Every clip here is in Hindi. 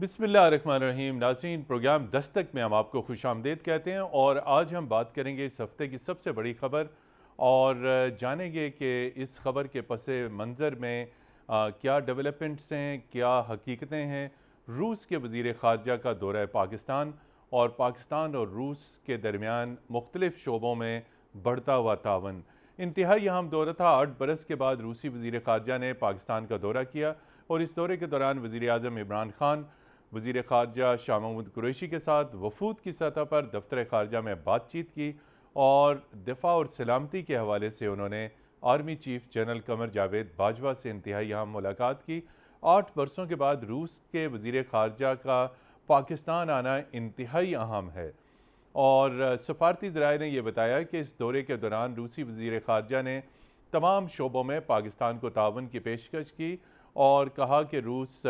बिस्मिल्लाहिर्रहमानिर्रहीम। नाज़रीन, प्रोग्राम दस्तक में हम आपको खुशामदीद कहते हैं और आज हम बात करेंगे इस हफ़्ते की सबसे बड़ी ख़बर और जानेंगे कि इस ख़बर के पसे मंज़र में क्या डेवलपमेंट्स हैं, क्या हकीकतें हैं। रूस के वज़ीर ख़ारजा का दौरा पाकिस्तान और पाकिस्तान और रूस के दरमियान मुख्तलिफ़ शोबों में बढ़ता हुआ तावन। इंतहाई अहम दौरा था। 8 बरस के बाद रूसी वज़ीर ख़ारजा ने पाकिस्तान का दौरा किया और इस दौरे के दौरान वज़ीर आज़म इमरान खान, वज़ीर ख़ारजा शाह महमूद कुरैशी के साथ वफूद की सतह पर दफ्तर ख़ारजा में बातचीत की और दिफा और सलामती के हवाले से उन्होंने army chief general Qamar Javed Bajwa से इंतहाई अहम मुलाकात की। 8 बरसों के बाद रूस के वज़ीर ख़ारजा का पाकिस्तान आना इंतहाई अहम है और सफारती ज़राए ने यह बताया कि इस दौरे के दौरान रूसी वज़ीर ख़ारजा ने तमाम शोबों में पाकिस्तान को ताउन की पेशकश की और कहा कि रूस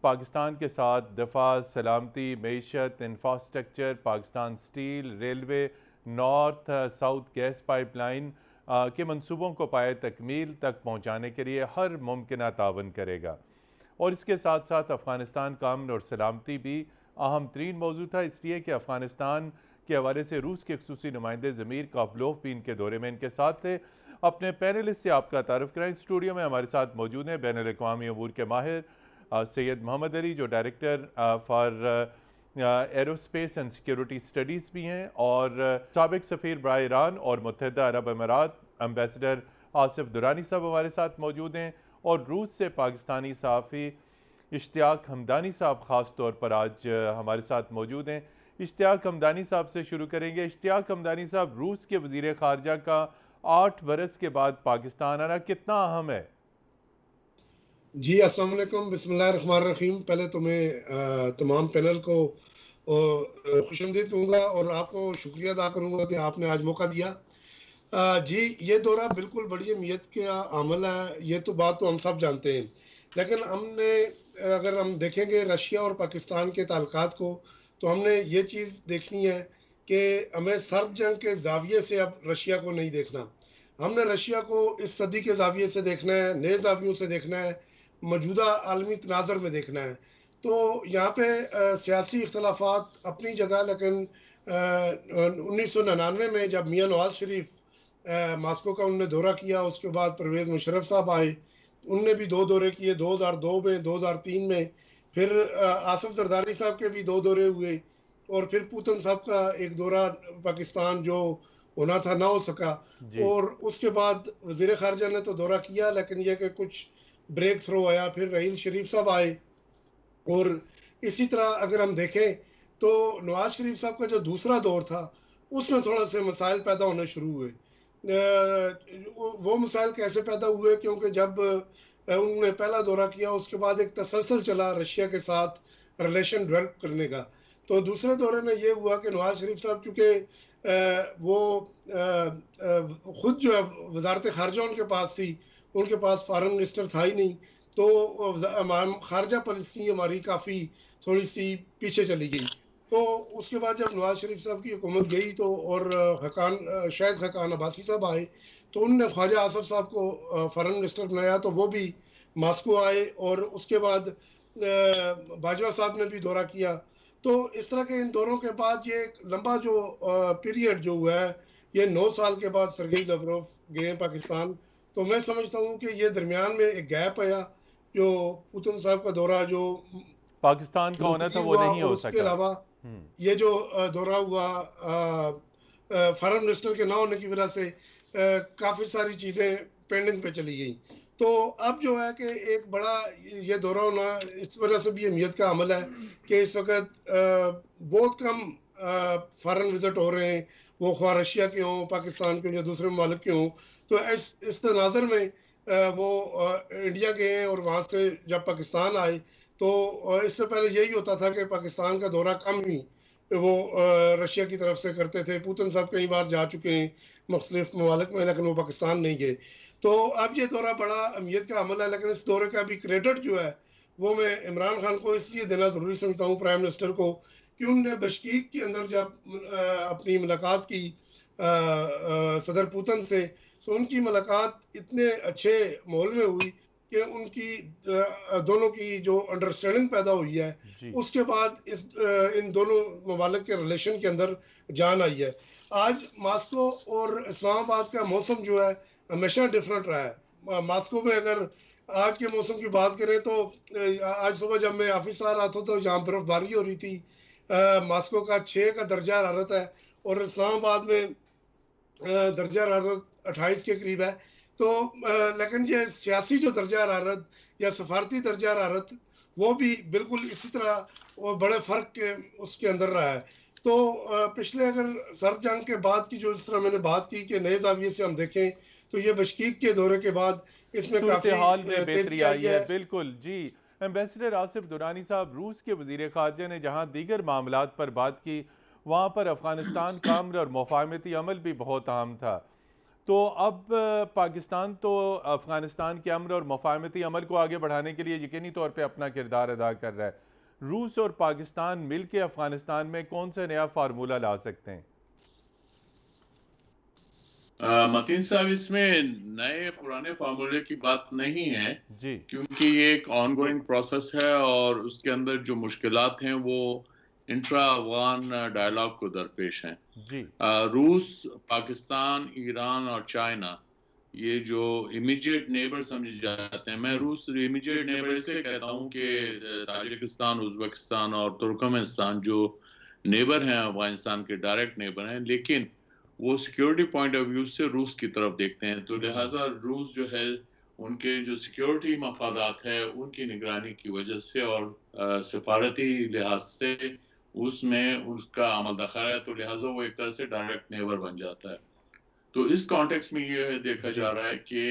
पाकिस्तान के साथ दफा, सलामती, मईशत, infrastructure, Pakistan steel, railway, north south gas pipeline के मनसूबों को पाए तकमील तक पहुँचाने के लिए हर मुमकिन तावन करेगा। और इसके साथ साथ अफ़गानिस्तान का अमन और सलामती भी अहम तरीन मौजू था, इसलिए कि अफ़गानिस्तान के हवाले से रूस के खसूसी नुमाइंदे ज़मीर काफलोव भी इनके दौरे में इनके साथ थे। अपने पैनलिस्ट से आपका तारुफ कराएं। स्टूडियो में हमारे साथ मौजूद हैं बैनुल अक़वामी अमूर के माहिर सैयद मोहम्मद अली, जो director for aerospace and security studies भी हैं, और साबिक सफ़ीर बराए ईरान और मुत्तहिदा अरब अमारात एम्बेसडर आसिफ दुरानी साहब हमारे साथ मौजूद हैं, और रूस से पाकिस्तानी सहाफ़ी इश्तियाक हमदानी साहब ख़ास तौर पर आज हमारे साथ मौजूद हैं। इश्तियाक हमदानी साहब से शुरू करेंगे। इश्तियाक हमदानी साहब, रूस के वज़ीर ख़ारजा का 8 बरस के बाद पाकिस्तान आना कितना अहम है? जी, अस्सलाम वालेकुम, बिस्मिल्लाहिर्रहमानिर्रहीम। पहले तो मैं तमाम पैनल को खुशामदीद कहूँगा और आपको शुक्रिया अदा करूँगा कि आपने आज मौका दिया। जी, ये दौरा बिल्कुल बड़ी अहमियत का अमल है, ये तो बात तो हम सब जानते हैं। लेकिन अगर हम देखेंगे रशिया और पाकिस्तान के ताल्लुकात को, तो हमने ये चीज़ देखनी है कि हमें सर्द जंग के ज़ाविये से अब रशिया को नहीं देखना। हमने रशिया को इस सदी के ज़ाविये से देखना है, नए ज़ावियों से देखना है, मौजूदा आलमी तनाज़र में देखना है। तो यहाँ पे सियासी इख्तलाफात अपनी जगह, लेकिन 1999 में जब मियां नवाज शरीफ मास्को का उन्होंने दौरा किया, उसके बाद परवेज़ मुशर्रफ साहब आए, उनने भी 2 दौरे किए, 2002 में, 2003 में, फिर आसिफ जरदारी साहब के भी 2 दौरे हुए, और फिर पुतिन साहब का एक दौरा पाकिस्तान जो होना था ना हो सका। और उसके बाद वज़ीर ख़ारजा ने तो दौरा किया, लेकिन यह कि कुछ ब्रेक थ्रो आया, फिर रहील शरीफ साहब आए, और इसी तरह अगर हम देखें तो नवाज शरीफ साहब का जो दूसरा दौर था, उसमें थोड़ा से मसाइल पैदा होने शुरू हुए। वो मसाइल कैसे पैदा हुए? क्योंकि जब उन्होंने पहला दौरा किया, उसके बाद एक तसलसल चला रशिया के साथ रिलेशन डेवलप करने का। तो दूसरे दौरे में ये हुआ कि नवाज शरीफ साहब चूँकि वो खुद जो है वजारत खारजा उनके पास थी, उनके पास फॉरेन मिनिस्टर था ही नहीं, तो खारजा पॉलिसी हमारी काफ़ी थोड़ी सी पीछे चली गई। तो उसके बाद जब नवाज शरीफ साहब की हुकूमत गई, तो और शायद खकान अब्बासी साहब आए, तो उनने ख्वाजा आसफ साहब को फॉरेन मिनिस्टर बनाया, तो वो भी मास्को आए, और उसके बाद बाजवा साहब ने भी दौरा किया। तो इस तरह के इन दौरों के बाद ये एक लंबा जो पीरियड जो हुआ है, ये 9 साल के बाद सरगेई लवरोव गए पाकिस्तान। तो मैं समझता हूँ कि ये दरमियान में एक गैप आया, जो पुतिन साहब का दौरा जो पाकिस्तान का होना था वो हुआ, नहीं और हो उसके सका। अलावा ये जो दौरा हुआ फॉरेन मिनिस्टर के ना होने की वजह से काफ़ी सारी चीज़ें पेंडिंग पे चली गई। तो अब जो है कि एक बड़ा ये दौरा होना इस वजह से भी अहमियत का अमल है कि इस वक्त बहुत कम फॉरेन विजिट हो रहे हैं, वो ख्वाह रशिया के हों, पाकिस्तान के हों या दूसरे ममालिक के हों। तो इस तनाज़र में वो इंडिया गए हैं, और वहाँ से जब पाकिस्तान आए, तो इससे पहले यही होता था कि पाकिस्तान का दौरा कम ही वो रशिया की तरफ से करते थे। पुतिन साहब कई बार जा चुके हैं मुख्तलिफ ममालिक में, लेकिन वो पाकिस्तान नहीं गए। तो अब ये दौरा बड़ा अहमियत का अमल है, लेकिन इस दौरे का भी क्रेडिट जो है वो मैं इमरान खान को इसलिए देना ज़रूरी समझता हूँ, प्राइम मिनिस्टर को, कि उनने बशकीक के अंदर जब अपनी मुलाकात की सदर पुतिन से, तो उनकी मुलाकात इतने अच्छे माहौल में हुई कि उनकी दोनों की जो अंडरस्टैंडिंग पैदा हुई है, जी। उसके बाद इन दोनों ममालिक के रिलेशन के अंदर जान आई है। आज मास्को और इस्लामाबाद का मौसम जो है हमेशा डिफरेंट रहा है। मास्को में अगर आज के मौसम की बात करें तो आज सुबह जब मैं ऑफिस आ रहा था तो यहाँ बर्फबारी हो रही थी। मास्को का 6 का दर्जा हरारत है और इस्लामाबाद में दर्जा हरारत 28 के करीब है। तो लेकिन ये सियासी जो दर्जा हरारत या सफारती दर्जा हरारत वो भी बिल्कुल इसी तरह वो बड़े फ़र्क के उसके अंदर रहा है। तो पिछले अगर सर्द जंग के बाद की जो जिस तरह मैंने बात की कि नए ज़ाविये से हम देखें तो ये बशकीक के दौरे के बाद इसमें सूरत काफ़ी हाल में बेहतरी तेज़ी आई आई है, है। बिल्कुल जी। एम्बेसडर आसिफ दुरानी साहब, रूस के वज़ीर ख़ारजा ने जहाँ दीगर मामलात पर बात की, वहाँ पर अफ़गानिस्तान का अमन और मुफ़ाहमती अमल भी बहुत अहम था। तो अब पाकिस्तान तो अफ़गानिस्तान के अमन और मुफ़ाहमती अमल को आगे बढ़ाने के लिए यकीनी तौर पर अपना किरदार अदा कर रहा है। रूस और पाकिस्तान मिल के अफ़गानिस्तान में कौन सा नया फार्मूला ला सकते हैं? मतीन साहब, इसमें नए पुराने फार्मूले की बात नहीं है, जी। क्योंकि ये एक ऑनगोइंग प्रोसेस है और उसके अंदर जो मुश्किलात हैं वो इंट्रा अफगान डायलॉग को दरपेश हैं। जी। रूस, पाकिस्तान, ईरान और चाइना, ये जो इमीडिएट नेबर समझे जाते हैं, मैं रूस इमीडिएट नेबर इसलिए कहता हूँ कि ताजिकिस्तान, उज़्बेकिस्तान और तुर्कमेनिस्तान जो नेबर हैं, अफगानिस्तान के डायरेक्ट नेबर हैं, लेकिन वो सिक्योरिटी पॉइंट ऑफ व्यू से रूस की तरफ देखते हैं। तो लिहाजा रूस जो है, उनके जो सिक्योरिटी मफादात है उनकी निगरानी की वजह से और सफारती लिहाज से उसमें उसका अमल दखल है, तो लिहाजा वो एक तरह से डायरेक्ट नेबर बन जाता है। तो इस कॉन्टेक्स्ट में ये देखा जा रहा है कि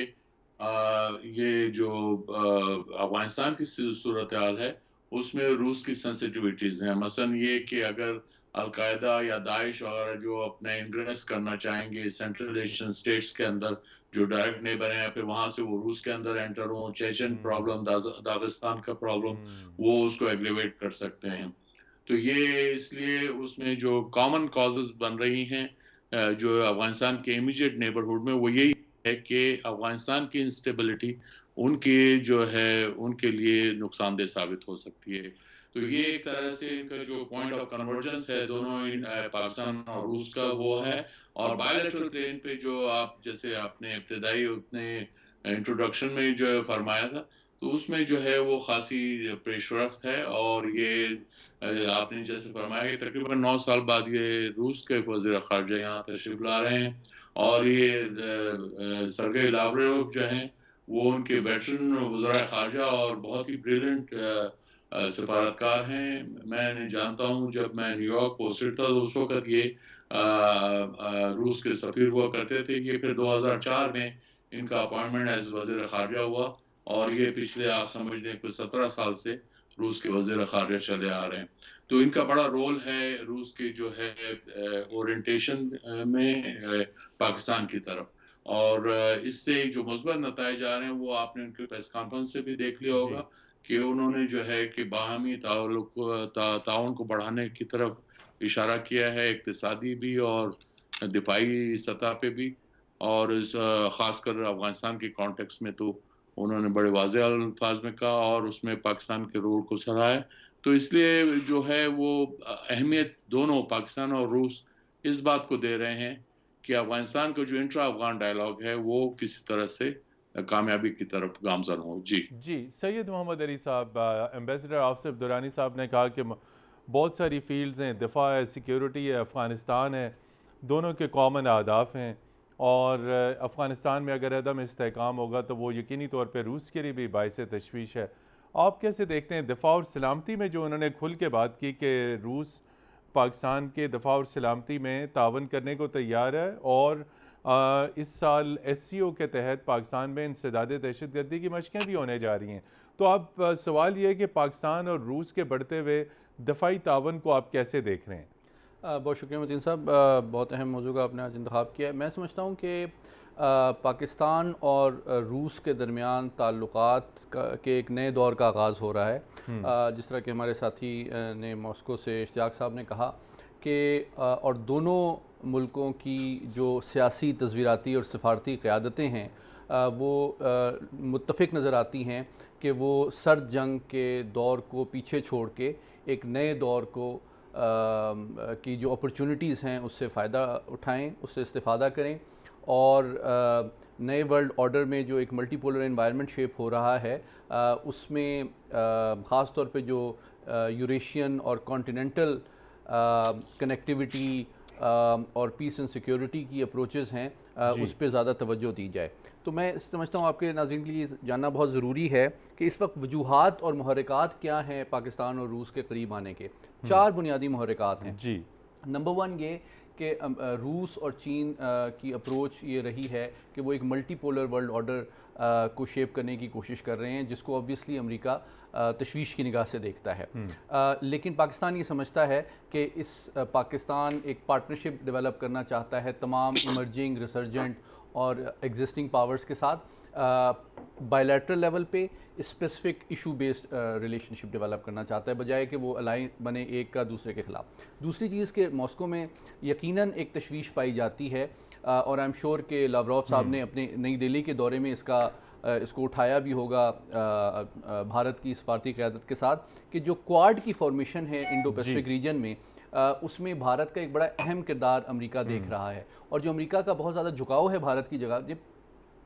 ये जो अफगानिस्तान की सूरत हाल है उसमें रूस की सेंसिटिविटीज हैं। मसलन ये कि अगर अलकायदा या दाइश वगैरह जो अपने इंग्रेस करना चाहेंगे सेंट्रल एशियन स्टेट्स के अंदर जो डायरेक्ट नेबर हैं, फिर वहां से वो रूस के अंदर एंटर हो, चेचन प्रॉब्लम, दागिस्तान का प्रॉब्लम, वो उसको एग्रीवेट कर सकते हैं। तो ये इसलिए उसमें जो कॉमन कॉजेज बन रही हैं जो अफगानिस्तान के इमीडिएट नेबरहुड में, वो यही है कि अफगानिस्तान की इंस्टेबिलिटी उनके जो है उनके लिए नुकसानदेह साबित हो सकती है। तो ये एक तरह से इनका जो पॉइंट ऑफ कन्वर्जेंस है दोनों पाकिस्तान और रूस का, वो है। और बायलैटरल प्लेन पे जो आप जैसे आपने इब्तदाई अपने इंट्रोडक्शन में जो फरमाया था, तो उसमें जो है वो खासी पेशरफ्त है। और ये आपने जैसे फरमाया कि तकरीबन 9 साल बाद ये रूस के वज़ीर ख़ारजा यहाँ तशरीफ ला रहे हैं और ये सर्गेई लावरोव जो हैं वो उनके वेटरन वज़ीर ख़ारजा और बहुत ही ब्रिलियंट सफारतकार हैं। मैं जानता हूँ जब मैं न्यूयॉर्क पोस्टेड था तो उस वक्त ये रूस के सफ़ीर हुआ करते थे। ये फिर 2004 में इनका अपॉइंटमेंट एज वज़ीर ख़ारजा हुआ और ये पिछले आप समझ लें कुछ 17 साल से रूस के वज़ीर ख़ारजा चले आ रहे हैं। तो इनका बड़ा रोल है रूस के जो है ओरिएंटेशन में पाकिस्तान की तरफ। और इससे जो मुस्बत नताइज आ रहे हैं वो आपने उनके प्रेस कॉन्फ्रेंस से भी देख लिया होगा कि उन्होंने जो है कि बाहमी ताउन को बढ़ाने की तरफ इशारा किया है, इक्तिसादी भी और दिफाई सतह पे भी। और इस ख़ासकर अफगानिस्तान के कॉन्टेक्स्ट में तो उन्होंने बड़े वाज़ेह अल्फाज में कहा और उसमें पाकिस्तान के रोल को सराहा। तो इसलिए जो है वो अहमियत दोनों पाकिस्तान और रूस इस बात को दे रहे हैं कि अफगानिस्तान का जो इंट्रा अफगान डायलॉग है वो किसी तरह से कामयाबी की तरफ गामजन हो। जी जी। सैयद मोहम्मद अली साहब, एम्बेसडर आसिफ दुरानी साहब ने कहा कि बहुत सारी फील्ड्स हैं, दिफा है, सिक्योरिटी है, अफ़गानिस्तान है, दोनों के कॉमन अहदाफ हैं। और अफ़गानिस्तान में अगर अदम इस्तेहकाम होगा तो वो यकीनी तौर पर रूस के लिए भी बाइस तशवीश है। आप कैसे देखते हैं दिफा और सलामती में जो उन्होंने खुल के बात की कि रूस पाकिस्तान के दिफा और सलामती में तावन करने को तैयार है और इस साल SCO के तहत पाकिस्तान में इंसदाद दहशतगर्दी की मशक़ें भी होने जा रही हैं। तो अब सवाल ये है कि पाकिस्तान और रूस के बढ़ते हुए दफ़ाई तावन को आप कैसे देख रहे हैं? बहुत शुक्रिया मतीन साहब, बहुत अहम मौजू का आपने आज इंतखाब किया है। मैं समझता हूँ कि पाकिस्तान और रूस के दरमियान ताल्लुकात के एक नए दौर का आगाज़ हो रहा है। जिस तरह के हमारे साथी ने मॉस्को से इश्तियाक साहब ने कहा कि और दोनों मुल्कों की जो सियासी, तज़वीराती और सफारती क़यादतें हैं वो मुत्तफ़िक नज़र आती हैं कि वो सर्द जंग के दौर को पीछे छोड़ के एक नए दौर को की जो अपॉर्चुनिटीज़ हैं उससे फ़ायदा उठाएं, उससे इस्तेफ़ादा करें और नए वर्ल्ड ऑर्डर में जो एक मल्टीपोलर एनवायरनमेंट शेप हो रहा है उसमें ख़ास तौर पे जो यूरेशियन और कॉन्टिनेंटल कनेक्टिविटी और पीस एंड सिक्योरिटी की अप्रोचेज़ हैं उस पर ज़्यादा तवज्जो दी जाए। तो मैं समझता हूँ आपके नाज़रीन के लिए जानना बहुत ज़रूरी है कि इस वक्त वजूहात और मुहर्रिकात क्या हैं पाकिस्तान और रूस के करीब आने के। 4 बुनियादी मुहर्रिकात हैं जी। नंबर 1 ये कि रूस और चीन की अप्रोच ये रही है कि वो एक मल्टीपोलर वर्ल्ड ऑर्डर को शेप करने की कोशिश कर रहे हैं, जिसको ऑब्वियसली अमेरिका तशवीश की निगाह से देखता है। लेकिन पाकिस्तान ये समझता है कि पाकिस्तान एक पार्टनरशिप डेवलप करना चाहता है तमाम इमर्जिंग, रिसर्जेंट और एग्जिस्टिंग पावर्स के साथ, बायलैटरल लेवल पे specific issue based relationship develop करना चाहता है, बजाय कि वो अलायंस बने एक का दूसरे के ख़िलाफ़। दूसरी चीज़ कि मॉस्को में यकीनन एक तशवीश पाई जाती है और आई एम श्योर कि लावरोव साहब ने अपने नई दिल्ली के दौरे में इसको उठाया भी होगा भारत की सफारती क़यादत के साथ, कि जो क्वाड की फॉर्मेशन है इंडो पैसिफिक रीजन में उसमें भारत का एक बड़ा अहम किरदार अमेरिका देख रहा है और जो अमेरिका का बहुत ज़्यादा झुकाव है भारत की जगह,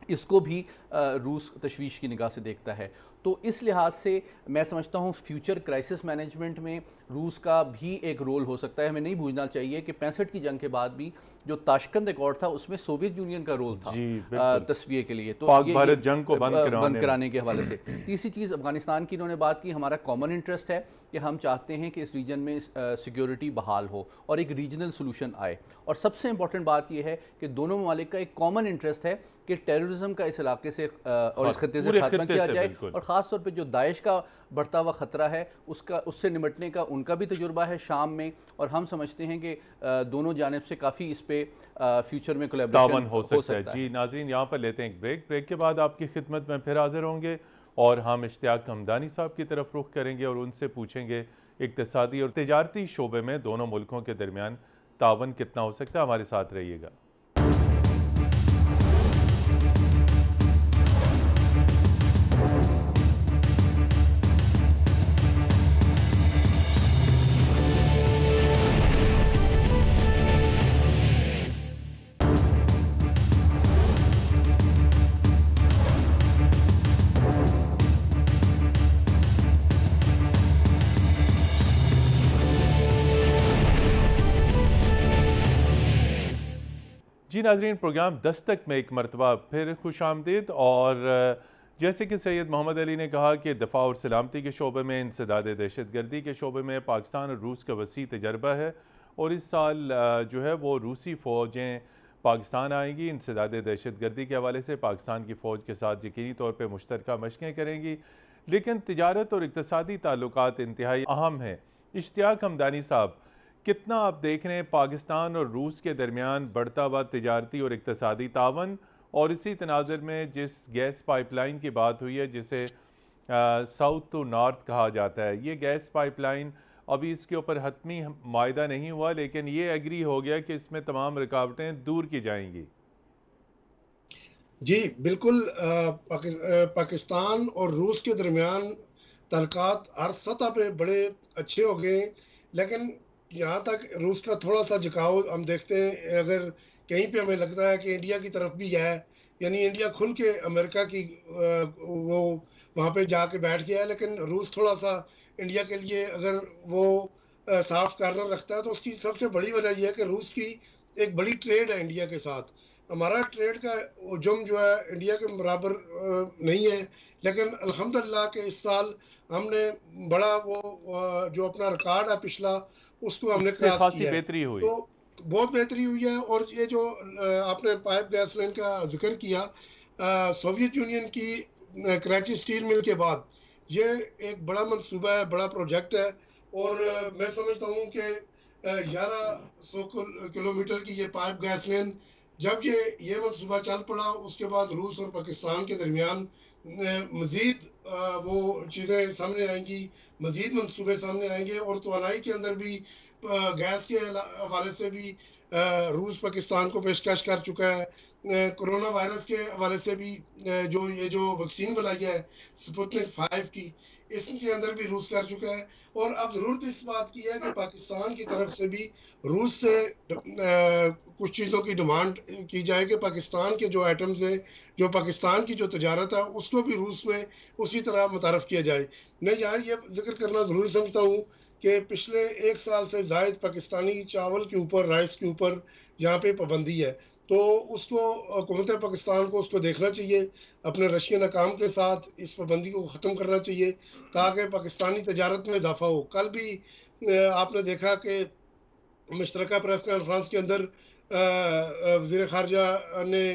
इसको भी रूस तशवीश की निगाह से देखता है। तो इस लिहाज से मैं समझता हूँ फ्यूचर क्राइसिस मैनेजमेंट में रूस का भी एक रोल हो सकता है। हमें नहीं भूलना चाहिए कि 65 की जंग के बाद भी जो ताशकंद एकॉर्ड था उसमें सोवियत यूनियन का रोल था तस्वीर के लिए, तो भारत जंग को बंद कराने के हवाले से। तीसरी चीज़ अफगानिस्तान की इन्होंने बात की, हमारा कॉमन इंटरेस्ट है कि हम चाहते हैं कि इस रीजन में सिक्योरिटी बहाल हो और एक रीजनल सोल्यूशन आए। और सबसे इंपॉर्टेंट बात यह है कि दोनों ममालिक का एक कॉमन इंटरेस्ट है कि टेररिज्म का इस इलाके से और इस खत्ते से खात्मा किया जाए और ख़ास तौर पे जो दाइश का बढ़ता हुआ ख़तरा है उससे निपटने का उनका भी तजुर्बा है शाम में, और हम समझते हैं कि दोनों जानिब से काफ़ी इस पे फ्यूचर में कोलैबोरेशन हो सकता है। जी नाज़रीन, यहाँ पर लेते हैं एक ब्रेक के बाद आपकी खिदमत में फिर हाजिर होंगे और हम इश्तियाक हमदानी साहब की तरफ रुख करेंगे और उनसे पूछेंगे इक़्तिसादी और तिजारती शोबे में दोनों मुल्कों के दरमियान तावन कितना हो सकता है। हमारे साथ रहिएगा। जी नाज़रीन, प्रोग्राम दस्तक में एक मरतबा फिर खुश आमदीद। और जैसे कि सैयद मोहम्मद अली ने कहा कि दफ़ा और सलामती के शोबे में, इंसदाद दहशत गर्दी के शोबे में पाकिस्तान और रूस का वसी तजर्बा है और इस साल जो है वो रूसी फ़ौजें पाकिस्तान आएंगी। इंसदाद दहशत गर्दी के हवाले से पाकिस्तान की फ़ौज के साथ यकीनी तौर पर मुश्तरका मशक़ें करेंगी, लेकिन तिजारत और इक़्तिसादी ताल्लुकात इंतहाई अहम हैं। इश्तियाक हमदानी साहब, कितना आप देख रहे हैं पाकिस्तान और रूस के दरमियान बढ़ता हुआ तिजारती और इक़्तिसादी तावन, और इसी तनाज़ुर में जिस गैस पाइपलाइन की बात हुई है जिसे साउथ टू नॉर्थ कहा जाता है, ये गैस पाइपलाइन अभी इसके ऊपर हतमी मायदा नहीं हुआ, लेकिन ये एग्री हो गया कि इसमें तमाम रुकावटें दूर की जाएंगी। जी बिल्कुल, पाकिस्तान और रूस के दरमियान तल्लुकात हर सतह पे बड़े अच्छे हो गए, लेकिन यहाँ तक रूस का थोड़ा सा झुकाव हम देखते हैं। अगर कहीं पे हमें लगता है कि इंडिया की तरफ भी है, यानी इंडिया खुल के अमेरिका की वो वहाँ पे जाके बैठ गया है, लेकिन रूस थोड़ा सा इंडिया के लिए अगर वो साफ कार्नर रखता है तो उसकी सबसे बड़ी वजह यह है कि रूस की एक बड़ी ट्रेड है इंडिया के साथ। हमारा ट्रेड का हुजूम जो है इंडिया के बराबर नहीं है, लेकिन अल्हम्दुलिल्लाह के इस साल हमने बड़ा वो जो अपना रिकॉर्ड है पिछला उसको हमने क्रॉस किया है, तो बहुत बेहतरी हुई है। और ये जो आपने पाइप गैस लाइन का जिक्र किया, सोवियत यूनियन की कराची स्टील मिल के बाद ये एक बड़ा मंसूबा है, बड़ा प्रोजेक्ट है, और मैं समझता हूँ कि 1100 किलोमीटर की ये पाइप गैस लाइन जब ये मंसूबा चल पड़ा, उसके बाद रूस और पाकिस्तान के दरमियान मज़ीद वो चीज़ें सामने आएंगी, मज़ीद मंसूबे सामने आएंगे, और तवानाई के अंदर भी गैस के हवाले से भी रूस पाकिस्तान को पेशकश कर चुका है। कोरोना वायरस के हवाले से भी जो ये जो वैक्सीन बनाई है स्पुतनिक 5 की, इसके अंदर भी रूस कर चुका है। और अब ज़रूरत इस बात की है कि पाकिस्तान की तरफ से भी रूस से कुछ चीज़ों की डिमांड की जाए कि पाकिस्तान के जो आइटम्स हैं, जो पाकिस्तान की जो तजारत है, उसको भी रूस में उसी तरह मुतारफ़ किया जाए। मैं यहाँ ये ज़िक्र करना ज़रूरी समझता हूँ कि पिछले 1 साल से ज़ायद पाकिस्तानी चावल के ऊपर, राइस के ऊपर यहाँ पे पाबंदी है। तो उसको हुकूमत पाकिस्तान को उसको देखना चाहिए, अपने रशियन हकाम के साथ इस पाबंदी को ख़त्म करना चाहिए ताकि पाकिस्तानी तजारत में इजाफ़ा हो। कल भी आपने देखा कि मुश्तरका प्रेस कॉन्फ्रेंस के अंदर वज़ीर ख़ारजा ने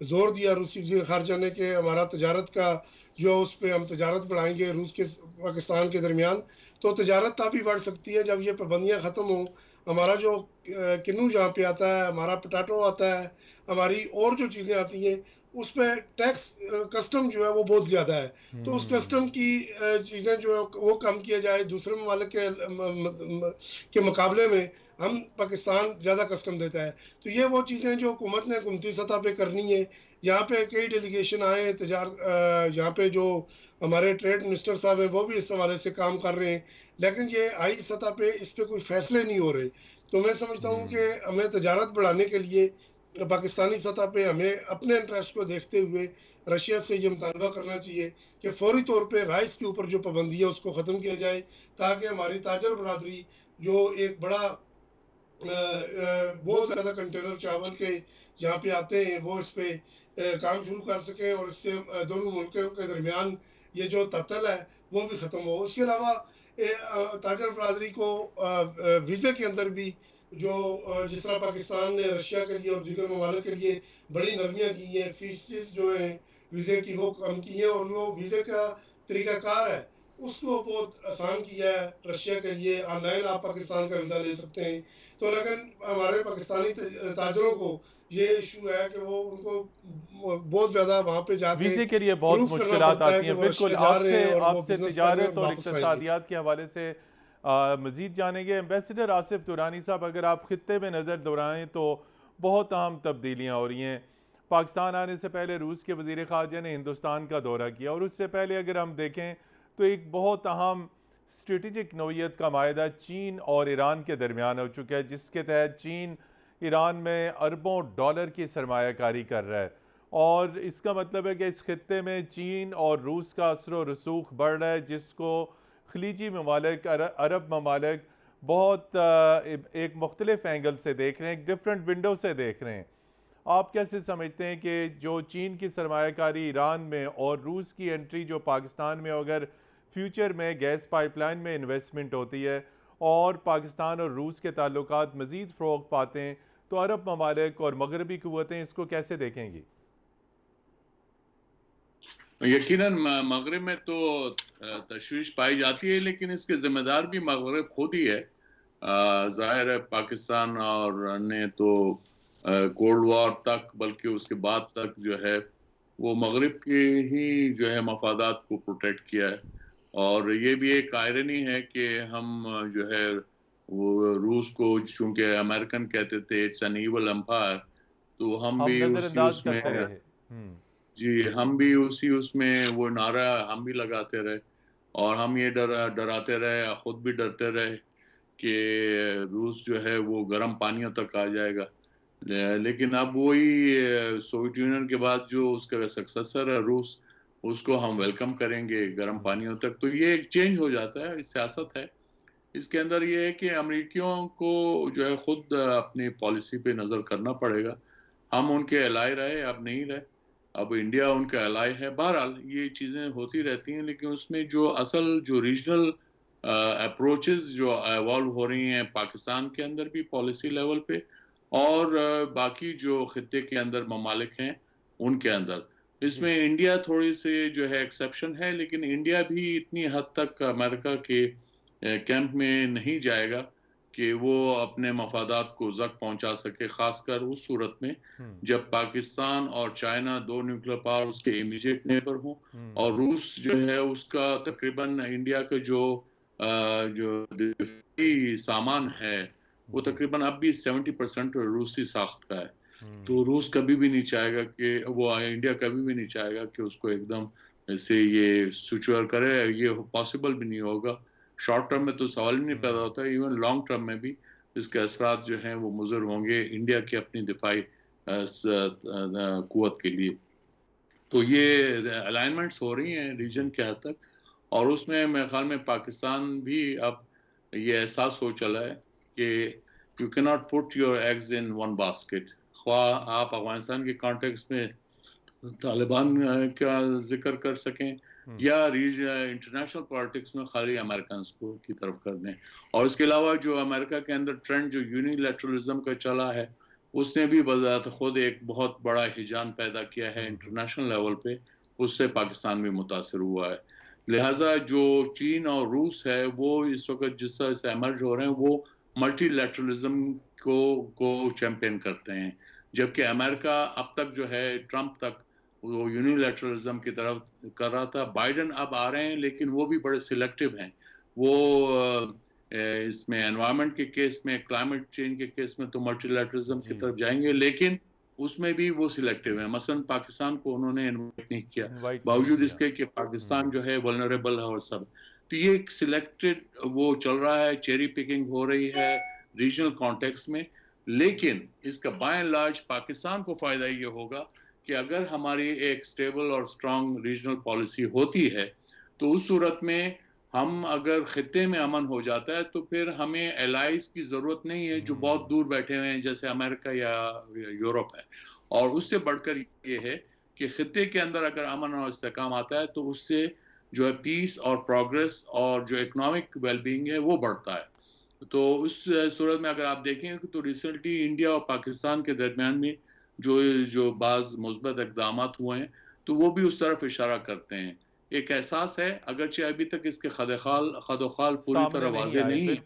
ज़ोर दिया, रूसी वज़ीर ख़ारजा ने, कि हमारा तजारत का जो उस पे हम तजारत बढ़ाएंगे रूस के पाकिस्तान के दरमियान, तो तजारत तभी बढ़ सकती है जब ये पाबंदियाँ ख़त्म हों। हमारा जो किन्नू जहाँ पे आता है, हमारा पोटैटो आता है, हमारी और जो चीज़ें आती हैं, उस पे टैक्स कस्टम जो है वो बहुत ज़्यादा है। तो उस कस्टम की चीज़ें जो है वो कम किया जाए। दूसरे ममालिक के मुकाबले में हम पाकिस्तान ज़्यादा कस्टम देता है। तो ये वो चीज़ें जो हुकूमत ने हुकूमती सतह पे करनी है। यहाँ पे कई डेलीगेशन आए यहाँ पे जो हमारे ट्रेड मिनिस्टर साहब हैं वो भी इस हवाले से काम कर रहे हैं, लेकिन ये हाई सतह पे इस पे कोई फैसले नहीं हो रहे। तो मैं समझता हूँ कि हमें तजारत बढ़ाने के लिए पाकिस्तानी सतह पे हमें अपने इंटरेस्ट को देखते हुए रशिया से ये मुतालबा करना चाहिए कि फौरी तौर पे राइस के ऊपर जो पाबंदी है उसको ख़त्म किया जाए, ताकि हमारी ताजर बरादरी जो एक बड़ा बहुत ज़्यादा कंटेनर चावल के यहाँ पे आते हैं वो इस पे काम शुरू कर सकें और इससे दोनों मुल्कों के दरमियान ये जो तत्ल है वो भी ख़त्म हो। उसके अलावा ताजर बरादरी को वीज़े के अंदर भी जो जिस तरह पाकिस्तान ने रशिया के लिए और दीगर ममालिक के लिए बड़ी नरमियाँ की हैं, फीसेस जो हैं वीज़े की वो कम की हैं, और वो वीज़े का तरीक़ाकार है उसको बहुत आसान किया है रशिया के लिए। ऑनलाइन आप पाकिस्तान का वीज़ा ले सकते हैं। तो लेकिन हमारे पाकिस्तानी ताजरों को ये इशू है कि वो उनको बहुत ज़्यादा वहाँ पे जाके वीज़े के लिए बहुत प्रूफ करना मुश्किलात पड़ता है आती कि हैं। वो बिल्कुल, रशिया जा रहे आपसे हैं और वो आपसे बिजनेस कर रहे हैं तिजारत और और वापस आएंगे। इक़्तिसादियात के हवाले से मज़ीद जानेंगे। एम्बेसडर आसिफ दुरानी साहब, अगर आप खित्ते में नज़र दौड़ाएँ तो बहुत अहम तब्दीलियाँ हो रही हैं। पाकिस्तान आने से पहले रूस के वज़ीर ख़ारजा ने हिंदुस्तान का दौरा किया, और उससे पहले अगर हम देखें तो एक बहुत अहम स्ट्रेटजिक नौइयत का माहिदा चीन और ईरान के दरमियान हो चुका है, जिसके तहत चीन ईरान में अरबों डॉलर की सरमायाकारी कर रहा है। और इसका मतलब है कि इस खित्ते में चीन और रूस का असर व रसूख बढ़ रहा है, जिसको खलीजी ममालिक, अरब ममालिक बहुत एक मुख्तलिफ एंगल से देख रहे हैं, एक डिफरेंट विंडो से देख रहे हैं। आप कैसे समझते हैं कि जो चीन की सरमायाकारी ईरान में और रूस की एंट्री जो पाकिस्तान में, अगर फ्यूचर में गैस पाइपलाइन में इन्वेस्टमेंट होती है और पाकिस्तान और रूस के ताल्लुकात मज़ीद फ़रोग़ पाते हैं, तो अरब ममालिक और मगरबी क़ुव्वतें इसको कैसे देखेंगी? यकीनन मगरब में तो तशवीश पाई जाती है, लेकिन इसके ज़िम्मेदार भी मगरब खुद ही है। ज़ाहिर है पाकिस्तान और ने तो कोल्ड वॉर तक, बल्कि उसके बाद तक जो है वो मगरब के ही जो है मफादात को प्रोटेक्ट किया है। और ये भी एक आयरनी है कि हम जो है वो रूस को चूंकि अमेरिकन कहते थे इट्स एन इविल एम्पायर, तो हम भी उसी नज़रअंदाज उसमें करते रहे। जी हम भी उसी उसमें वो नारा हम भी लगाते रहे, और हम ये डराते रहे, खुद भी डरते रहे कि रूस जो है वो गर्म पानियों तक आ जाएगा। लेकिन अब वही सोवियत यूनियन के बाद जो उसका सक्सेसर है रूस, उसको हम वेलकम करेंगे गर्म पानियों तक। तो ये एक चेंज हो जाता है, सियासत है। इसके अंदर ये है कि अमेरिकियों को जो है खुद अपनी पॉलिसी पे नज़र करना पड़ेगा। हम उनके एलाय रहे, अब नहीं रहे, अब इंडिया उनका एलाय है। बहरहाल ये चीज़ें होती रहती हैं, लेकिन उसमें जो असल जो रीजनल अप्रोचेस जो इवॉल्व हो रही हैं पाकिस्तान के अंदर भी पॉलिसी लेवल पे, और बाकी जो खित्ते के अंदर ममालिक हैं उनके अंदर, इसमें इंडिया थोड़ी सी जो है एक्सेप्शन है। लेकिन इंडिया भी इतनी हद तक अमेरिका के कैंप में नहीं जाएगा कि वो अपने मफादात को ज़क पहुंचा सके, खासकर उस सूरत में जब पाकिस्तान और चाइना दो न्यूक्लियर पावर उसके इमीडिएट नेबर हों, और रूस जो है उसका तकरीबन इंडिया का जो दिफाई सामान है वो तकरीबन अब भी 70% रूसी साख्त का है। तो रूस कभी भी नहीं चाहेगा कि वो, इंडिया कभी भी नहीं चाहेगा कि उसको एकदम से ये सिक्योर करे। ये पॉसिबल भी नहीं होगा। शॉर्ट टर्म में तो सवाल ही नहीं पैदा होता, इवन लॉन्ग टर्म में भी इसके असरात जो हैं वो मुज़र होंगे इंडिया की अपनी दिफाई कुव्वत के लिए। तो ये अलाइनमेंट्स हो रही हैं रीजन के हद तक, और उसमें मेरे ख्याल में पाकिस्तान भी अब ये एहसास हो चला है कि you can not put your eggs in one basket. ख्वाह आप अफगानिस्तान के कॉन्टेक्स्ट में तालिबान का जिक्र कर सकें या इंटरनेशनल पॉलिटिक्स में खाली अमेरिकन को की तरफ कर दें। और इसके अलावा जो अमेरिका के अंदर ट्रेंड जो यूनिलैटरलिज्म का चला है, उसने भी बजात खुद एक बहुत बड़ा हिजान पैदा किया है इंटरनेशनल लेवल पे, उससे पाकिस्तान भी मुतासर हुआ है। लिहाजा जो चीन और रूस है वो इस वक्त जिस तरह से एमर्ज हो रहे हैं वो मल्टीलैटरलिज्म को चैंपियन करते हैं, जबकि अमेरिका अब तक जो है ट्रंप तक वो यूनिलैटरलिज्म की तरफ कर रहा था। बाइडन अब आ रहे हैं लेकिन वो भी बड़े सिलेक्टिव हैं। वो इसमें एनवायरनमेंट के केस में, क्लाइमेट चेंज के केस में तो मल्टीलैटरलिज्म की तरफ जाएंगे, लेकिन उसमें भी वो सिलेक्टिव है। मसलन पाकिस्तान को उन्होंने इन्वाइट नहीं किया, बावजूद इसके कि पाकिस्तान जो है वल्नरेबल है और सब। तो ये एक सिलेक्टेड वो चल रहा है, चेरी पिकिंग हो रही है रीजनल कॉन्टेक्स्ट में। लेकिन इसका बाय एंड लार्ज पाकिस्तान को फायदा ये होगा कि अगर हमारी एक स्टेबल और स्ट्रांग रीजनल पॉलिसी होती है तो उस सूरत में हम अगर खित्ते में अमन हो जाता है तो फिर हमें एलाइज की ज़रूरत नहीं है जो बहुत दूर बैठे हुए हैं जैसे अमेरिका या यूरोप है। और उससे बढ़कर ये है कि खित्ते के अंदर अगर अमन और इस्तेकाम आता है तो उससे जो है पीस और प्रोग्रेस और जो इकोनॉमिक वेलबींग है वो बढ़ता है। तो उस सूरत में अगर आप देखें तो रिसेंटली इंडिया और पाकिस्तान के दरमियान में जो बाज़ मुस्बत इक़दाम हुए हैं तो वो भी उस तरफ इशारा करते हैं। एक एहसास है, अगरचे अभी तक इसके खदोखाल पूरी तरह वाज़े नहीं,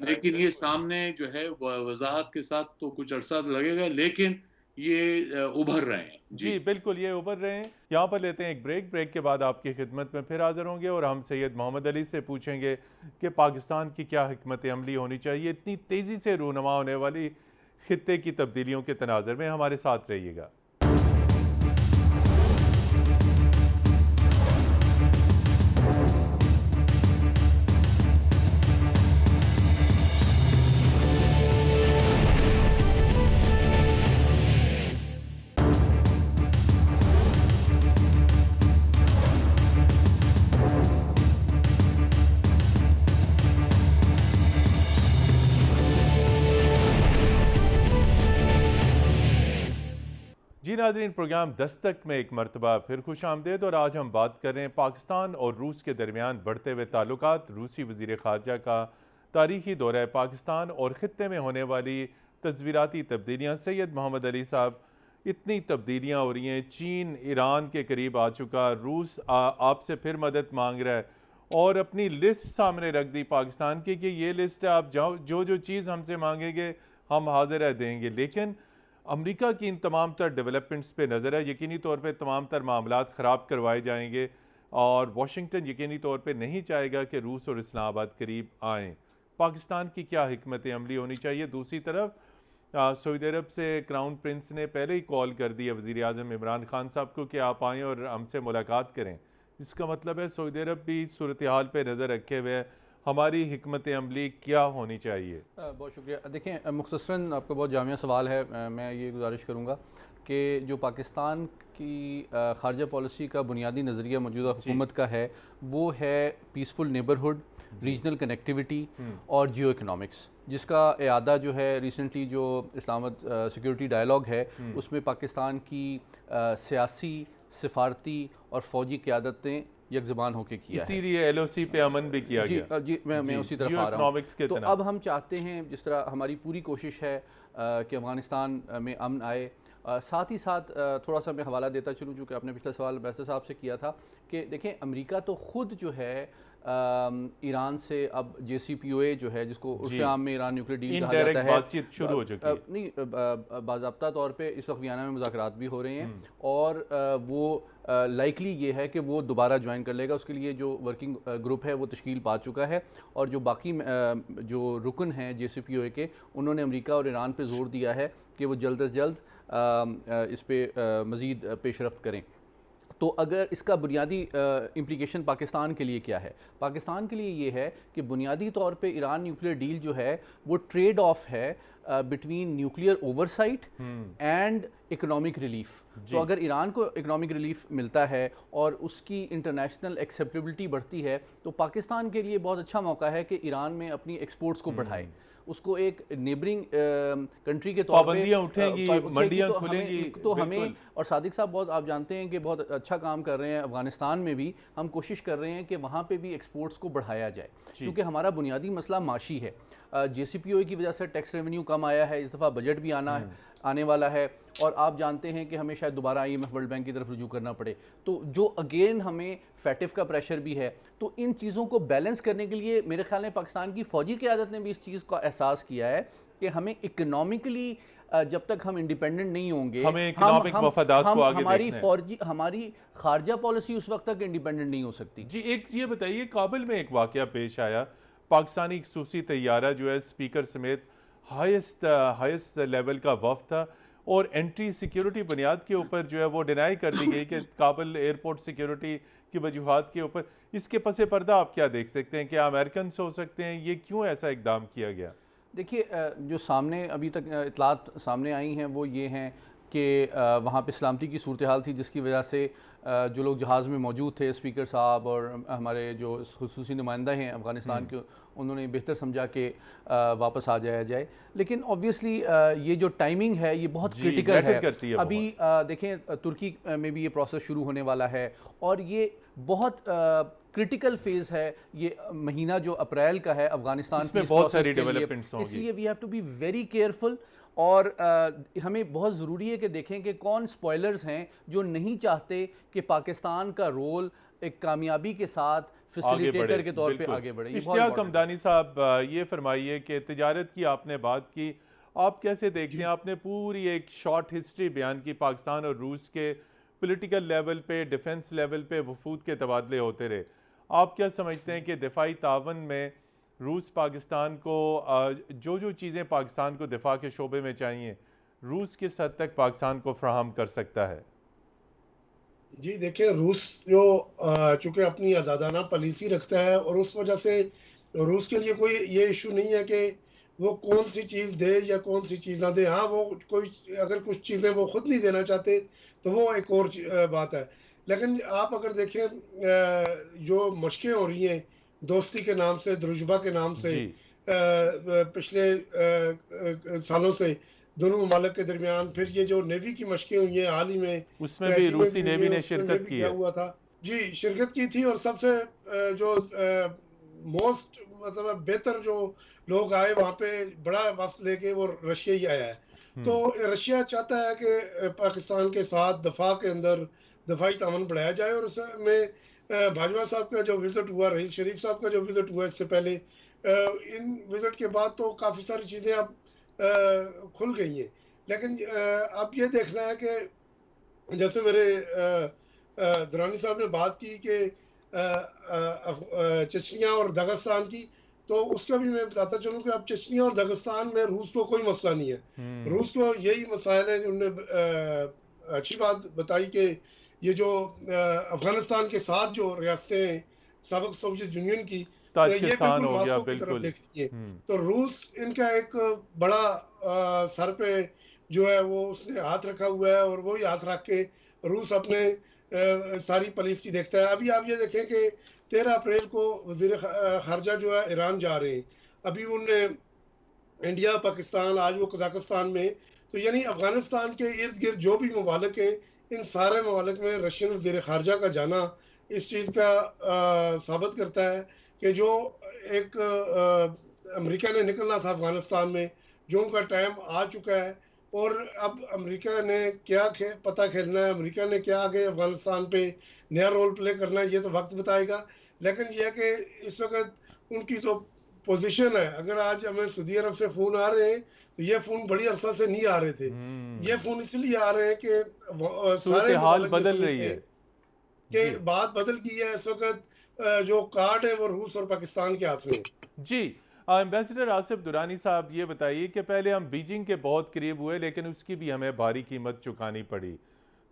लेकिन ये सामने जो है वजाहत के साथ तो कुछ अरसा लगेगा, लेकिन ये उभर रहे हैं। जी बिल्कुल, ये उभर रहे हैं। यहाँ पर लेते हैं एक ब्रेक के बाद आपकी खिदमत में फिर हाजिर होंगे और हम सैयद मोहम्मद अली से पूछेंगे कि पाकिस्तान की क्या हिकमत अमली होनी चाहिए इतनी तेज़ी से रूनुमा होने वाली खित्ते की तब्दीलियों के तनाज़ुर में। हमारे साथ रहिएगा। जी नाज़रीन, प्रोग्राम दस्तक में एक मरतबा फिर खुश आमदेद। और आज हम बात कर रहे हैं पाकिस्तान और रूस के दरमियान बढ़ते हुए ताल्लुकात, रूसी वज़ीर ख़ारजा का तारीख़ी दौरा पाकिस्तान और ख़ित्ते में होने वाली तस्वीराती तब्दीलियाँ। सैयद मोहम्मद अली साहब, इतनी तब्दीलियाँ हो रही हैं, चीन ईरान के करीब आ चुका, रूस आपसे फिर मदद मांग रहा है और अपनी लिस्ट सामने रख दी पाकिस्तान की कि ये लिस्ट है, आप जो चीज़ हमसे मांगेंगे हम हाजिर है देंगे। लेकिन अमेरिका की इन तमाम तर डेवलपमेंट्स पे नज़र है, यकीनी तौर पे तमाम तर मामलात ख़राब करवाए जाएंगे और वाशिंगटन यकीनी तौर पे नहीं चाहेगा कि रूस और इस्लामाबाद करीब आएँ। पाकिस्तान की क्या हिकमत अमली होनी चाहिए? दूसरी तरफ सऊदी अरब से क्राउन प्रिंस ने पहले ही कॉल कर दी है वज़ीर आज़म इमरान खान साहब को कि आप आएँ और हमसे मुलाकात करें। इसका मतलब है सऊदी अरब भी सूरत हाल पर नज़र रखे हुए है। हमारी हिकमत अमली क्या होनी चाहिए? बहुत शुक्रिया। देखें, मुख्तसरन आपका बहुत जामिया सवाल है। मैं ये गुजारिश करूँगा कि जो पाकिस्तान की ख़ारजा पॉलिसी का बुनियादी नज़रिया मौजूदा हुकूमत का है वो है पीसफुल नेबरहुड, रीजनल कनेक्टिविटी और जियो इकनॉमिक्स, जिसका इयादा जो है रिसेंटली जो इस्लामाबाद सिक्योरिटी डायलॉग है उसमें पाकिस्तान की सियासी, सिफारती और फ़ौजी क़यादतें एक ज़बान होकर किया है। इसीलिए एलओसी पे अमन भी किया गया। जी, मैं उसी तरफ आ रहा हूँ। तो अब हम चाहते हैं, जिस तरह हमारी पूरी कोशिश है कि अफ़गानिस्तान में अमन आए, साथ ही साथ थोड़ा सा मैं हवाला देता चलूँ, चूँकि आपने पिछला सवाल बैरिस्टर साहब से किया था कि देखें अमेरिका तो ख़ुद जो है ईरान से अब JCPOA जो है, जिसको उसके आम में ईरान न्यूक्लियर डील कहा जाता है, बातचीत शुरू हो चुकी है। नहीं, बाज़ाब्ता तौर पे इस वक्त वियना में मुज़ाकरात भी हो रहे हैं और वो लाइकली ये है कि वो दोबारा ज्वाइन कर लेगा। उसके लिए जो वर्किंग ग्रुप है वो तश्कील पा चुका है और जो बाकी जो रुकन हैं JCPOA के, उन्होंने अमेरिका और ईरान पे जोर दिया है कि वो जल्द अज जल्द इस पे मज़ीद पेशरफ्त करें। तो अगर इसका बुनियादी इम्प्लीकेशन पाकिस्तान के लिए क्या है? पाकिस्तान के लिए ये है कि बुनियादी तौर पे ईरान न्यूक्लियर डील जो है वो ट्रेड ऑफ है between nuclear oversight and economic relief. तो अगर ईरान को इकोनॉमिक रिलीफ मिलता है और उसकी इंटरनेशनल एक्सेप्टेबिलिटी बढ़ती है तो पाकिस्तान के लिए बहुत अच्छा मौका है कि ईरान में अपनी एक्सपोर्ट्स को बढ़ाए, उसको एक नेबरिंग कंट्री के तौर पे पाबंदियां उठेंगी, मंडियां खुलेंगी। तो हमें, और सादिक साहब बहुत आप जानते हैं कि बहुत अच्छा काम कर रहे हैं अफगानिस्तान में भी, हम कोशिश कर रहे हैं कि वहाँ पे भी एक्सपोर्ट्स को बढ़ाया जाए क्योंकि हमारा बुनियादी मसला माशी है। JCPOA की वजह से टैक्स रेवेन्यू कम आया है, इस दफ़ा बजट भी आने वाला है और आप जानते हैं कि हमें शायद दोबारा IMF वर्ल्ड बैंक की तरफ रुजू करना पड़े, तो जो अगेन हमें फैटिफ का प्रेशर भी है। तो इन चीज़ों को बैलेंस करने के लिए मेरे ख्याल में पाकिस्तान की फ़ौजी क़यादत ने भी इस चीज़ का एहसास किया है कि हमें इकनॉमिकली जब तक हम इंडिपेंडेंट नहीं होंगे, हमें इकोनॉमिक मफादात को आगे हमारी खारजा पॉलिसी उस वक्त तक इंडिपेंडेंट नहीं हो सकती। जी, एक ये बताइए, काबुल में एक वाकया पेश आया, पाकिस्तानी खसूसी तैयारा जो है स्पीकर समेत हाईएस्ट लेवल का वफ़द था और एंट्री सिक्योरिटी बुनियाद के ऊपर जो है वो डिनाई कर दी गई कि काबुल एयरपोर्ट सिक्योरिटी की वजूहात के ऊपर। इसके पसे पर्दा आप क्या देख सकते हैं? क्या अमेरिकन हो सकते हैं? ये क्यों ऐसा इकदाम किया गया? देखिए, जो सामने अभी तक इतलात सामने आई हैं वो ये हैं कि वहाँ पे सलामती की सूरत हाल थी जिसकी वजह से जो लोग जहाज़ में मौजूद थे, स्पीकर साहब और हमारे जो खुसूसी नुमाइंदा हैं अफ़गानिस्तान के, उन्होंने बेहतर समझा कि वापस आ जाया जाए। लेकिन ऑब्वियसली ये जो टाइमिंग है ये बहुत क्रिटिकल है। अभी देखें तुर्की में भी ये प्रोसेस शुरू होने वाला है और ये बहुत क्रिटिकल फेज है, ये महीना जो अप्रैल का है अफगानिस्तान में बहुत सारी डेवलपमेंट्स होंगी, इसलिए we have to be very careful. और हमें बहुत ज़रूरी है कि देखें कि कौन स्पॉयलर्स हैं जो नहीं चाहते कि पाकिस्तान का रोल एक कामयाबी के साथ फैसिलिटेटर के तौर पे आगे बढ़े। इश्तियाक हमदानी साहब, ये फरमाइए कि तिजारत की आपने बात की, आप कैसे देखते हैं? आपने पूरी एक शॉर्ट हिस्ट्री बयान की, पाकिस्तान और रूस के पॉलिटिकल लेवल पे, डिफेंस लेवल पे वफूद के तबादले होते रहे। आप क्या समझते हैं कि दिफाई तावन में रूस पाकिस्तान को जो चीज़ें पाकिस्तान को दिफा के शोबे में चाहिए, रूस किस हद तक पाकिस्तान को फ्राहम कर सकता है? जी देखिए, रूस जो चूँकि अपनी आज़ादाना पॉलिसी रखता है और उस वजह से रूस के लिए कोई ये इशू नहीं है कि वो कौन सी चीज़ दे या कौन सी चीज़ ना दे। हाँ, वो कोई अगर कुछ चीज़ें वो खुद नहीं देना चाहते तो वो एक और बात है। लेकिन आप अगर देखें जो मशकें हो रही हैं दोस्ती के नाम से, द्रुजबा के नाम से, पिछले सालों से दोनों ममालिक के दरमियान, फिर ये जो नेवी की मशकें हुई हैं हाल ही में, उसमें भी रूसी नेवी ने शिरकत की हुआ था। जी, शिरकत की थी और सबसे जो मोस्ट मतलब बेहतर जो लोग आए वहाँ पे, बड़ा वक्त लेके, वो रशिया ही आया है। तो रशिया चाहता है कि पाकिस्तान के साथ दफा के अंदर दफाई तावन बढ़ाया जाए और उसमें भाजपा साहब का जो विजिट हुआ, रहील शरीफ साहब का जो विजिट हुआ इससे पहले, इन विजिट के बाद तो काफ़ी सारी चीज़ें अब खुल गई हैं। लेकिन अब ये देखना है कि जैसे मेरे दुरानी साहब ने बात की कि चचनिया और दागिस्तान की, तो उसका भी मैं बताता चलूँ कि अब चचनिया और दागिस्तान में रूस को कोई मसला नहीं है। रूस को यही मसाइल है। उन्होंने अच्छी बात बताई कि ये जो अफगानिस्तान के साथ जो रियासतें हैं साबिक सोवियत यूनियन की, ये बिल्कुल मॉस्को की तरफ देखती है। तो रूस इनका एक बड़ा सर पे जो है वो उसने हाथ रखा हुआ है और वही हाथ रख के रूस अपने सारी पॉलिसी देखता है। अभी आप ये देखें कि 13 अप्रैल को वज़ीर ख़ारजा जो है ईरान जा रहे हैं। अभी उनने इंडिया, पाकिस्तान, आज वो कज़ाकिस्तान में, तो यानी अफगानिस्तान के इर्द गिर्द जो भी ममालिक हैं, इन सारे ममालिक में रशियन वज़ीर ख़ारजा का जाना इस चीज़ का साबित करता है कि जो एक अमेरिका ने निकलना था अफगानिस्तान में, जो उनका टाइम आ चुका है। और अब अमेरिका ने क्या पता खेलना है, अमेरिका ने क्या आगे अफगानिस्तान पे नया रोल प्ले करना है, ये तो वक्त बताएगा। लेकिन यह है कि इस वक्त उनकी तो पोजीशन है, अगर आज हमें सऊदी अरब से फ़ोन आ रहे हैं तो ये फ़ोन बड़ी अरसा से नहीं आ रहे थे। ये फ़ोन इसलिए आ रहे हैं कि सारे हाल बदल रही है, कि बात बदल गई है। इस वक्त जो कार्ड है वो रूस और पाकिस्तान के हाथ में है। जी, एम्बेसडर आसिफ दुरानी साहब, ये बताइए कि पहले हम बीजिंग के बहुत करीब हुए लेकिन उसकी भी हमें भारी कीमत चुकानी पड़ी,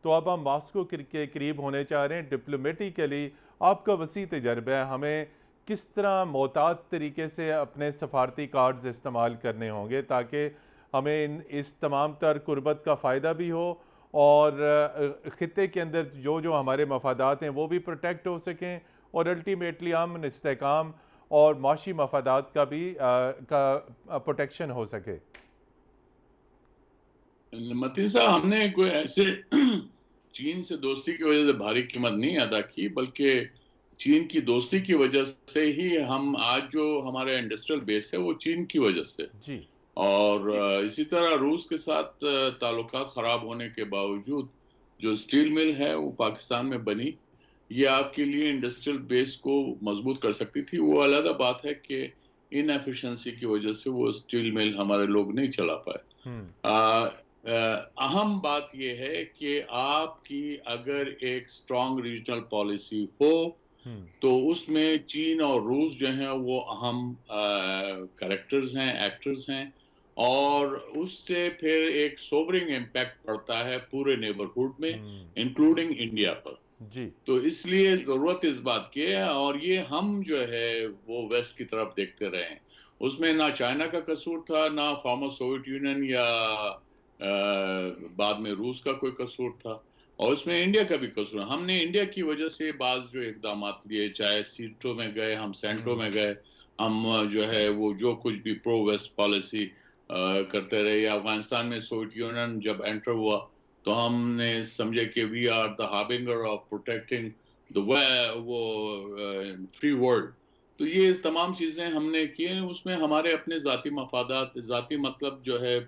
तो अब हम मॉस्को के करीब होने चाह रहे हैं। डिप्लोमेटिकली आपका वसी तजर्बा है, हमें किस तरह मोहतात तरीके से अपने सफारती कार्ड्स इस्तेमाल करने होंगे ताकि हमें इस तमाम तर कुर्बत का फ़ायदा भी हो और ख़ित्ते के अंदर जो जो हमारे मफादात हैं वो भी प्रोटेक्ट हो सकें और अल्टीमेटली अमन, इस्तेहकाम और माशी मफादात का भी प्रोटेक्शन हो सके। मतीन साहब, हमने कोई ऐसे चीन से दोस्ती की वजह से भारी कीमत नहीं अदा की, बल्कि चीन की दोस्ती की वजह से ही हम आज जो हमारे इंडस्ट्रियल बेस है वो चीन की वजह से जी। और इसी तरह रूस के साथ ताल्लुकात खराब होने के बावजूद जो स्टील मिल है वो पाकिस्तान में बनी, ये आपके लिए इंडस्ट्रियल बेस को मजबूत कर सकती थी। वो अलग बात है कि इनएफिशिएंसी की वजह से वो स्टील मिल हमारे लोग नहीं चला पाए। अहम बात यह है कि आपकी अगर एक स्ट्रॉन्ग रीजनल पॉलिसी हो तो उसमें चीन और रूस जो हैं वो अहम कैरेक्टर्स हैं, एक्टर्स हैं, और उससे फिर एक सोवरिंग इम्पैक्ट पड़ता है पूरे नेबरहुड में, इंक्लूडिंग इंडिया पर जी। तो इसलिए जरूरत इस बात की है, और ये हम जो है वो वेस्ट की तरफ देखते रहे हैं। उसमें ना चाइना का कसूर था, ना फॉर्मर सोवियत यूनियन या बाद में रूस का कोई कसूर था, और उसमें इंडिया का भी कसूर। हमने इंडिया की वजह से बाज जो इकदाम लिए, चाहे सीटों में गए, हम सेंटरों में गए, हम जो है वो जो कुछ भी प्रो वेस्ट पॉलिसी करते रहे। अफगानिस्तान में सोवियत यूनियन जब एंटर हुआ तो हमने समझे कि we are the harbinger of protecting the वो फ्री वर्ल्ड। तो ये तमाम चीज़ें हमने की हैं, उसमें हमारे अपने ज़ाती मफादात, ज़ाती मतलब जो है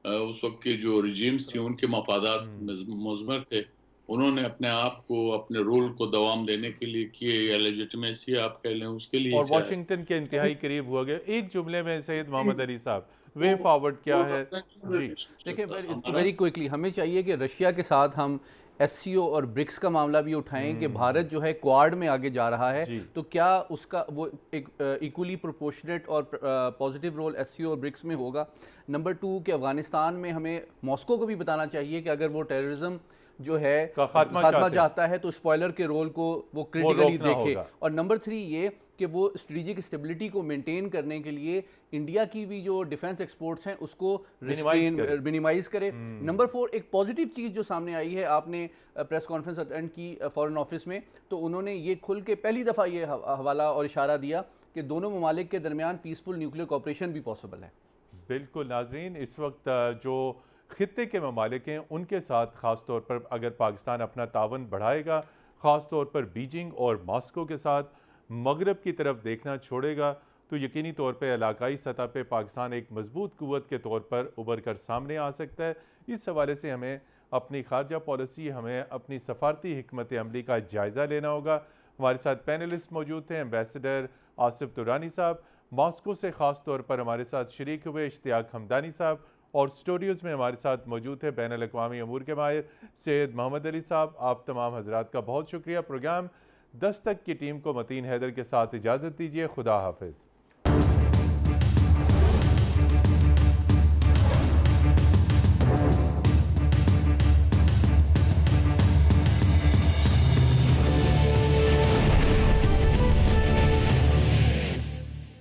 उस वक्त के जो रिजीम्स थी उनके मफादात मुज़मर थे, उन्होंने अपने आप को, अपने रूल को दवाम देने के लिए किए, या लेजिटिमेसी आप कह लें उसके लिए और वाशिंगटन के इंतहाई करीब हुआ गया। एक जुमले में सैयद मोहम्मद अली साहब, वे फॉरवर्ड क्या है? जी देखिए, वेरी क्विकली हमें चाहिए कि रशिया के साथ हम एससीओ और ब्रिक्स का मामला भी उठाएं कि भारत जो है क्वाड में आगे जा रहा है, तो क्या उसका वो एक इक्वली प्रोपोर्शनेट और पॉजिटिव रोल एससीओ और ब्रिक्स में होगा। नंबर 2 कि अफगानिस्तान में हमें मॉस्को को भी बताना चाहिए कि अगर वो टेररिज्म जो है खात्मा चाहता है तो स्पॉयलर के रोल को वो क्रिटिकली देखे। और नंबर 3 ये कि वो स्ट्रेटेजिक स्टेबिलिटी को मेंटेन करने के लिए इंडिया की भी जो डिफेंस एक्सपोर्ट्स हैं उसको मिनिमाइज करे। नंबर 4 एक पॉजिटिव चीज़ जो सामने आई है, आपने प्रेस कॉन्फ्रेंस अटेंड की फॉरेन ऑफिस में, तो उन्होंने ये खुल के पहली दफ़ा ये हवाला और इशारा दिया कि दोनों ममालिक के दरमियान पीसफुल न्यूक्लियर कॉपरेशन भी पॉसिबल है। बिल्कुल नाजरीन, इस वक्त जो खित्ते के ममालिक हैं उनके साथ ख़ास तौर पर अगर पाकिस्तान अपना तावन बढ़ाएगा, ख़ास तौर पर बीजिंग और मॉस्को के साथ मगरब की तरफ देखना छोड़ेगा, तो यकीनी तौर पर इलाकाई सतह पर पाकिस्तान एक मजबूत कुव्वत के तौर पर उभर कर सामने आ सकता है। इस हवाले से हमें अपनी खारजा पॉलिसी, हमें अपनी सफारती हिकमत अमली का जायज़ा लेना होगा। हमारे साथ पैनलिस्ट मौजूद थे, एम्बेसडर आसिफ दुरानी साहब, मॉस्को से ख़ास तौर पर हमारे साथ शरीक हुए इश्तियाक हमदानी साहब, और स्टूडियोज़ में हमारे साथ मौजूद थे बैनुल अक़वामी अमूर के माहिर सैयद मोहम्मद अली साहब। आप तमाम हजरात का बहुत शुक्रिया। प्रोग्राम दस्तक की टीम को मतीन हैदर के साथ इजाज़त दीजिए। खुदा हाफिज़।